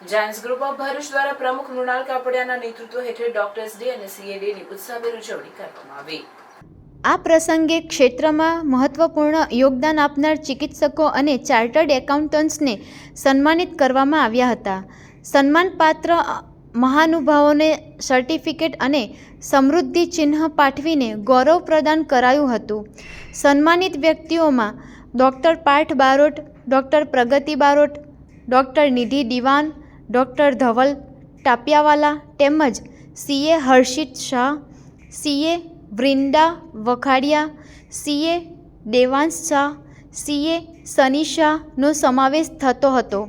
Giants group of Bharuch દ્વારા પ્રમુખ મૃણાલ કાપડિયાના નેતૃત્વ હેઠળ ડોક્ટર્સ ડે અને સીએ ડેની ઉત્સાહભેર ઉજવણી કરવામાં આવી। આ પ્રસંગે ક્ષેત્રમાં મહત્વપૂર્ણ યોગદાન આપનાર ચિકિત્સકો અને ચાર્ટર્ડ એકાઉન્ટન્ટ્સને સન્માનિત કરવામાં આવ્યા હતા। સન્માનપાત્ર મહાનુભાવોને સર્ટિફિકેટ અને સમૃદ્ધિ ચિહ્ન પાઠવીને ગૌરવ પ્રદાન કરાયું હતું। સન્માનિત વ્યક્તિઓમાં doctor Parth Barot, doctor Pragati Barot, doctor Nidhi Diwan, doctor Dhaval Tapiyawala તેમજ CA Harshit Shah, CA Vrunda Vakhadiya, CA Devansh Shah, CA Sunny શાહનો સમાવેશ થતો હતો।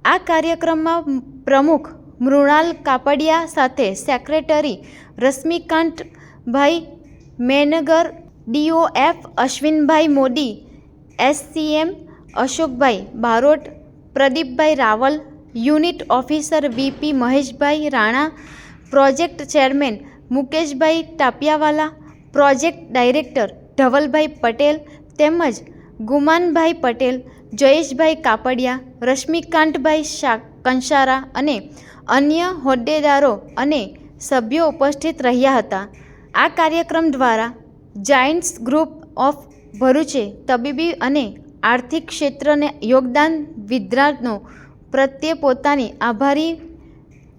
આ કાર્યક્રમમાં પ્રમુખ મૃણાલ કાપડિયા સાથે secretary Rashmikantbhai Mengar, DOF Ashwinbhai Modi, SCM Ashokbhai Barot, Pradeepbhai Raval, unit officer VP Maheshbhai Rana, project chairman Mukeshbhai Tapiyawala, project director Dhavalbhai Patel તેમજ ગુમાનભાઈ પટેલ, જયેશભાઈ કાપડિયા, રશ્મિકાંતભાઈ કંસારા અને અન્ય હોદ્દેદારો અને સભ્યો ઉપસ્થિત રહ્યા હતા। આ કાર્યક્રમ દ્વારા જાયન્ટ્સ ગ્રુપ ઓફ ભરૂચે તબીબી અને આર્થિક ક્ષેત્રને યોગદાન વિદ્યાર્થીઓ પ્રત્યે પોતાની આભારી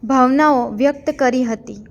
ભાવનાઓ વ્યક્ત કરી હતી।